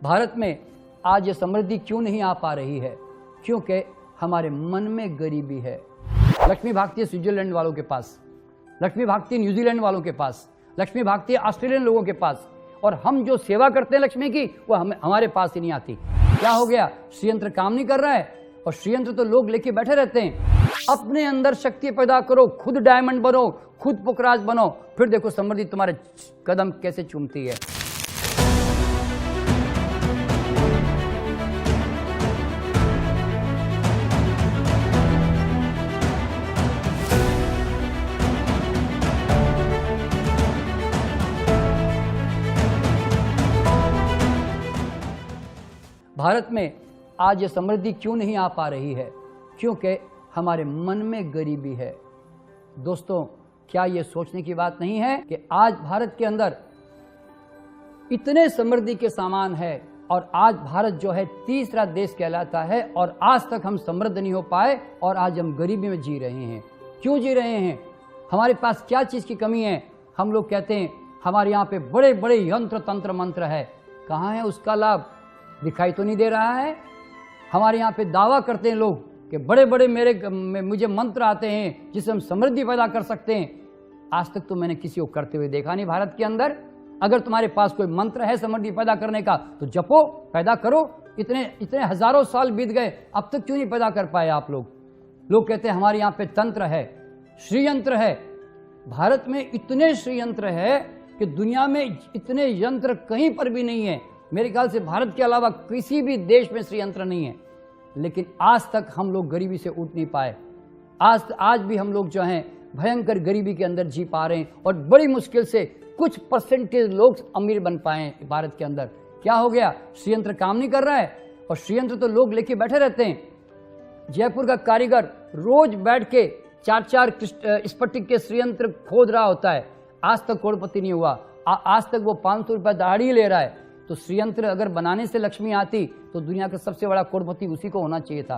भारत में आज ये समृद्धि क्यों नहीं आ पा रही है? क्योंकि हमारे मन में गरीबी है। लक्ष्मी भागती है स्विट्जरलैंड वालों के पास, लक्ष्मी भागती है न्यूजीलैंड वालों के पास, लक्ष्मी भागती है ऑस्ट्रेलियन लोगों के पास, और हम जो सेवा करते हैं लक्ष्मी की वो हमारे पास ही नहीं आती। क्या हो गया? श्रीयंत्र काम नहीं कर रहा है, और श्रीयंत्र तो लोग लेके बैठे रहते हैं। अपने अंदर शक्ति पैदा करो, खुद डायमंड बनो, खुद पुखराज बनो, फिर देखो समृद्धि तुम्हारे कदम कैसे चूमती है। भारत में आज ये समृद्धि क्यों नहीं आ पा रही है? क्योंकि हमारे मन में गरीबी है। दोस्तों, क्या ये सोचने की बात नहीं है कि आज भारत के अंदर इतने समृद्धि के सामान है, और आज भारत जो है तीसरा देश कहलाता है, और आज तक हम समृद्ध नहीं हो पाए, और आज हम गरीबी में जी रहे हैं। क्यों जी रहे हैं? हमारे पास क्या चीज़ की कमी है? हम लोग कहते हैं हमारे यहाँ पे बड़े बड़े यंत्र तंत्र मंत्र है। कहाँ है उसका लाभ? दिखाई तो नहीं दे रहा है। हमारे यहाँ पे दावा करते हैं लोग कि बड़े बड़े मुझे मंत्र आते हैं जिससे हम समृद्धि पैदा कर सकते हैं। आज तक तो मैंने किसी को करते हुए देखा नहीं भारत के अंदर। अगर तुम्हारे पास कोई मंत्र है समृद्धि पैदा करने का तो जपो, पैदा करो। इतने हजारों साल बीत गए, अब तक क्यों नहीं पैदा कर पाए आप लोग? लोग कहते हैं हमारे यहाँ पे तंत्र है, श्रीयंत्र है। भारत में इतने श्रीयंत्र है कि दुनिया में इतने यंत्र कहीं पर भी नहीं है। मेरे ख्याल से भारत के अलावा किसी भी देश में श्रीयंत्र नहीं है। लेकिन आज तक हम लोग गरीबी से उठ नहीं पाए। आज भी हम लोग जो हैं भयंकर गरीबी के अंदर जी पा रहे हैं, और बड़ी मुश्किल से कुछ परसेंटेज लोग अमीर बन पाए हैं भारत के अंदर। क्या हो गया? श्रीयंत्र काम नहीं कर रहा है, और श्रीयंत्र तो लोग लेके बैठे रहते हैं। जयपुर का कारीगर रोज बैठ के 4-4 स्फटिक के श्रीयंत्र खोद रहा होता है, आज तक करोड़पति नहीं हुआ। आज तक वो 500 रुपये दाढ़ी ले रहा है। तो श्रीयंत्र अगर बनाने से लक्ष्मी आती तो दुनिया का सबसे बड़ा करोड़पति उसी को होना चाहिए था।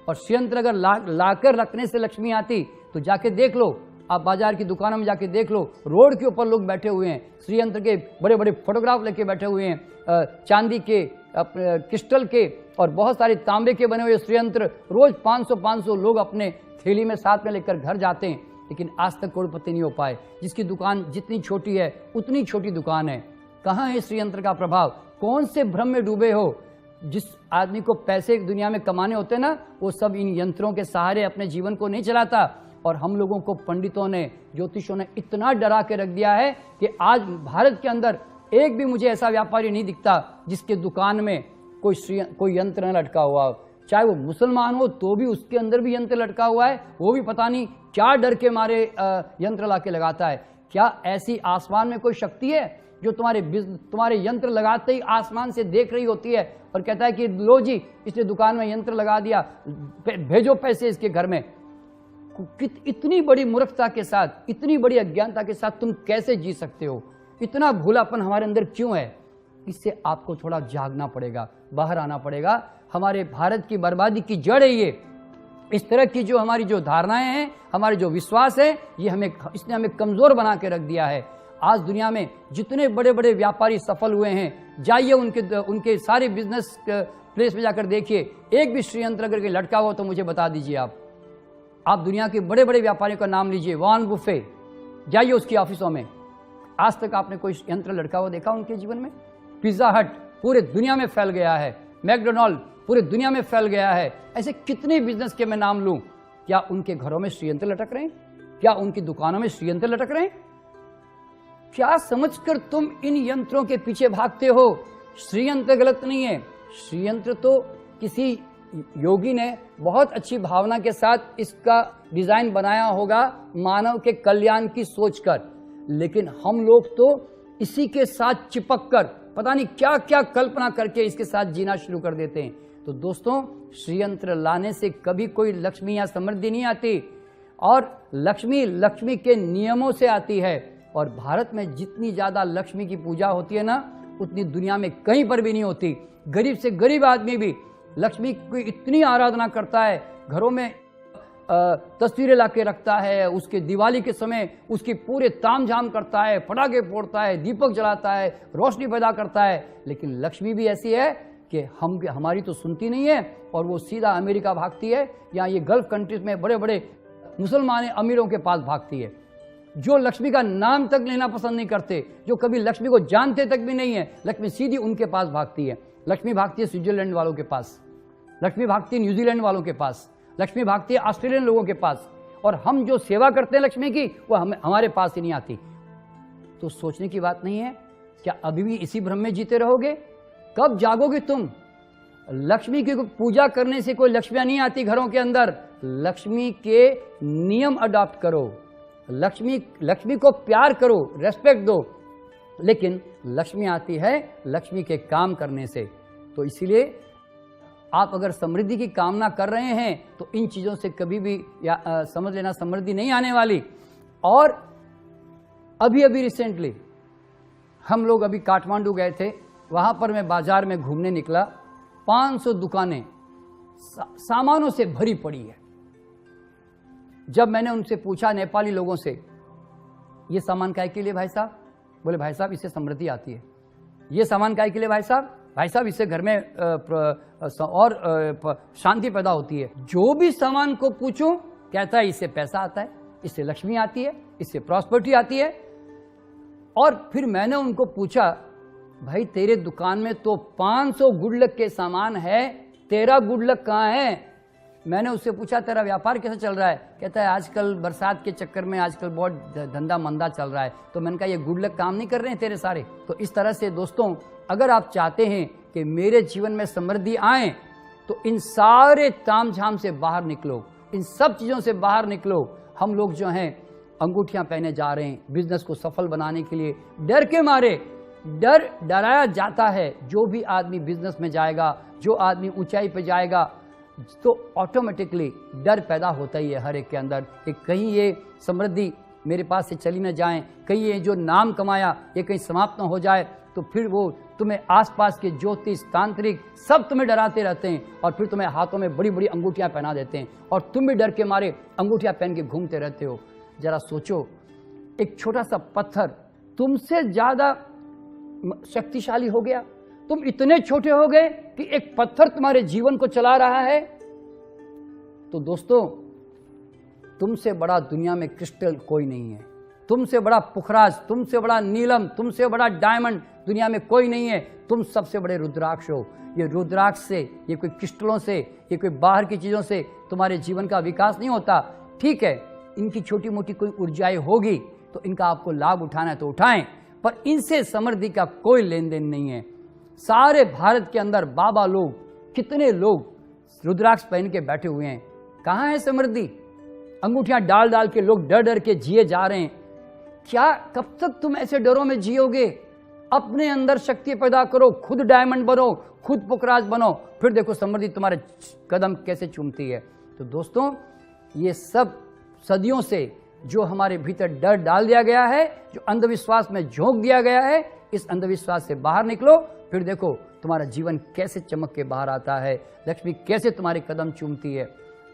और श्रीयंत्र अगर लाकर रखने से लक्ष्मी आती तो जाके देख लो, आप बाजार की दुकानों में जाके देख लो, रोड के ऊपर लोग बैठे हुए हैं, श्रीयंत्र के बड़े बड़े फोटोग्राफ लेके बैठे हुए हैं, चांदी के, क्रिस्टल के, और बहुत सारे तांबे के बने हुए श्रीयंत्र रोज 500 लोग अपने थैली में साथ में लेकर घर जाते हैं। लेकिन आज तक करोड़पति नहीं हो पाए। जिसकी दुकान जितनी छोटी है उतनी छोटी दुकान है। कहाँ है श्रीयंत्र का प्रभाव? कौन से भ्रम में डूबे हो? जिस आदमी को पैसे दुनिया में कमाने होते ना, वो सब इन यंत्रों के सहारे अपने जीवन को नहीं चलाता। और हम लोगों को पंडितों ने, ज्योतिषों ने इतना डरा के रख दिया है कि आज भारत के अंदर एक भी मुझे ऐसा व्यापारी नहीं दिखता जिसके दुकान में कोई यंत्र न लटका हुआ हो। चाहे वो मुसलमान हो तो भी उसके अंदर भी यंत्र लटका हुआ है। वो भी पता नहीं क्या डर के मारे यंत्र ला के लगाता है। क्या ऐसी आसमान में कोई शक्ति है जो तुम्हारे यंत्र लगाते ही आसमान से देख रही होती है और कहता है कि लो जी, इसने दुकान में यंत्र लगा दिया, भेजो पैसे इसके घर में? इतनी बड़ी मूर्खता के साथ, इतनी बड़ी अज्ञानता के साथ तुम कैसे जी सकते हो? इतना भूलापन हमारे अंदर क्यों है? इससे आपको थोड़ा जागना पड़ेगा, बाहर आना पड़ेगा। हमारे भारत की बर्बादी की जड़ है ये। इस तरह की जो हमारी जो धारणाएं हैं, हमारे जो विश्वास है, इसने हमें कमजोर बना के रख दिया है। आज दुनिया में जितने बड़े बड़े व्यापारी सफल हुए हैं, जाइए उनके सारे बिजनेस प्लेस में जाकर देखिए, एक भी श्रीयंत्र अगर लटका हुआ तो मुझे बता दीजिए। आप दुनिया के बड़े बड़े व्यापारियों का नाम लीजिए। वॉरेन बुफे, जाइए उसकी ऑफिसों में, आज तक आपने कोई यंत्र लटका हुआ देखा उनके जीवन में? पिज्जा हट पूरे दुनिया में फैल गया है, मैकडोनाल्ड पूरे दुनिया में फैल गया है। ऐसे कितने बिजनेस के मैं नाम लूं? क्या उनके घरों में श्रीयंत्र लटक रहे हैं? क्या उनकी दुकानों में श्रीयंत्र लटक रहे हैं? क्या समझकर तुम इन यंत्रों के पीछे भागते हो? श्रीयंत्र गलत नहीं है। श्रीयंत्र तो किसी योगी ने बहुत अच्छी भावना के साथ इसका डिजाइन बनाया होगा, मानव के कल्याण की सोचकर। लेकिन हम लोग तो इसी के साथ चिपक कर पता नहीं क्या क्या कल्पना करके इसके साथ जीना शुरू कर देते हैं। तो दोस्तों, श्रीयंत्र लाने से कभी कोई लक्ष्मी या समृद्धि नहीं आती, और लक्ष्मी के नियमों से आती है। और भारत में जितनी ज्यादा लक्ष्मी की पूजा होती है ना, उतनी दुनिया में कहीं पर भी नहीं होती। गरीब से गरीब आदमी भी लक्ष्मी की इतनी आराधना करता है, घरों में तस्वीरें ला के रखता है, उसके दिवाली के समय उसकी पूरे तामझाम करता है, पटाखे फोड़ता है, दीपक जलाता है, रोशनी पैदा करता है। लेकिन लक्ष्मी भी ऐसी है कि हमारी तो सुनती नहीं है और वो सीधा अमेरिका भागती है, या ये गल्फ कंट्रीज में बड़े बड़े मुसलमान अमीरों के पास भागती है, जो लक्ष्मी का नाम तक लेना पसंद नहीं करते, जो कभी लक्ष्मी को जानते तक भी नहीं है। लक्ष्मी सीधी उनके पास भागती है। लक्ष्मी भागती है स्विट्जरलैंड वालों के पास, लक्ष्मी भागती है न्यूजीलैंड वालों के पास, लक्ष्मी भागती है ऑस्ट्रेलियन लोगों के पास, और हम जो सेवा करते हैं लक्ष्मी की वो हमारे पास ही नहीं आती। तो सोचने की बात नहीं है, क्या अभी भी इसी भ्रम में जीते रहोगे? कब जागोगे तुम? लक्ष्मी की पूजा करने से कोई लक्ष्मियां नहीं आती घरों के अंदर। लक्ष्मी के नियम अडॉप्ट करो, लक्ष्मी को प्यार करो, रेस्पेक्ट दो। लेकिन लक्ष्मी आती है लक्ष्मी के काम करने से। तो इसीलिए आप अगर समृद्धि की कामना कर रहे हैं तो इन चीजों से कभी भी समझ लेना समृद्धि नहीं आने वाली। और अभी रिसेंटली हम लोग अभी काठमांडू गए थे, वहां पर मैं बाजार में घूमने निकला, 500 दुकानें सामानों से भरी पड़ी है। जब मैंने उनसे पूछा, नेपाली लोगों से, ये सामान काय के लिए भाई साहब? बोले भाई साहब इससे समृद्धि आती है। ये सामान काय के लिए भाई साहब? भाई साहब इससे घर में और शांति पैदा होती है। जो भी सामान को पूछूं कहता है इससे पैसा आता है, इससे लक्ष्मी आती है, इससे प्रॉस्पेरिटी आती है। और फिर मैंने उनको पूछा, भाई तेरे दुकान में तो 500 गुड लक के सामान है, तेरा गुड लक कहाँ है? मैंने उससे पूछा तेरा व्यापार कैसा चल रहा है? कहता है आजकल बरसात के चक्कर में आजकल बहुत धंधा मंदा चल रहा है। तो मैंने कहा ये गुड लक काम नहीं कर रहे हैं तेरे सारे? तो इस तरह से दोस्तों, अगर आप चाहते हैं कि मेरे जीवन में समृद्धि आए तो इन सारे तामझाम से बाहर निकलो, इन सब चीजों से बाहर निकलो। हम लोग जो हैं अंगूठियां पहने जा रहे हैं बिजनेस को सफल बनाने के लिए, डर के मारे। डराया जाता है। जो भी आदमी बिजनेस में जाएगा, जो आदमी ऊंचाई पे जाएगा, तो ऑटोमेटिकली डर पैदा होता ही है हर एक के अंदर कि कहीं ये समृद्धि मेरे पास से चली न जाए, कहीं ये जो नाम कमाया ये कहीं समाप्त न हो जाए। तो फिर वो तुम्हें आसपास के ज्योतिष, तांत्रिक सब तुम्हें डराते रहते हैं और फिर तुम्हें हाथों में बड़ी बड़ी अंगूठियां पहना देते हैं और तुम भी डर के मारे अंगूठियां पहन के घूमते रहते हो। जरा सोचो, एक छोटा सा पत्थर तुमसे ज्यादा शक्तिशाली हो गया, तुम इतने छोटे हो गए कि एक पत्थर तुम्हारे जीवन को चला रहा है। तो दोस्तों, तुमसे बड़ा दुनिया में क्रिस्टल कोई नहीं है, तुमसे बड़ा पुखराज, तुमसे बड़ा नीलम, तुमसे बड़ा डायमंड दुनिया में कोई नहीं है। तुम सबसे बड़े रुद्राक्ष हो। ये रुद्राक्ष से, ये कोई क्रिस्टलों से, ये कोई बाहर की चीजों से तुम्हारे जीवन का विकास नहीं होता। ठीक है, इनकी छोटी मोटी कोई ऊर्जाएं होगी तो इनका आपको लाभ उठाना है तो उठाएं, पर इनसे समृद्धि का कोई लेन देन नहीं है। सारे भारत के अंदर बाबा लोग, कितने लोग रुद्राक्ष पहन के बैठे हुए हैं, कहाँ है समृद्धि? अंगूठियां डाल डाल के लोग डर डर के जिए जा रहे हैं। क्या कब तक तुम ऐसे डरों में जियोगे? अपने अंदर शक्ति पैदा करो, खुद डायमंड बनो, खुद पुखराज बनो, फिर देखो समृद्धि तुम्हारे कदम कैसे चूमती है। तो दोस्तों, ये सब सदियों से जो हमारे भीतर डर डाल दिया गया है, जो अंधविश्वास में झोंक दिया गया है, इस अंधविश्वास से बाहर निकलो, फिर देखो तुम्हारा जीवन कैसे चमक के बाहर आता है, लक्ष्मी कैसे तुम्हारे कदम चूमती है।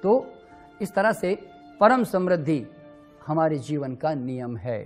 तो इस तरह से परम समृद्धि हमारे जीवन का नियम है।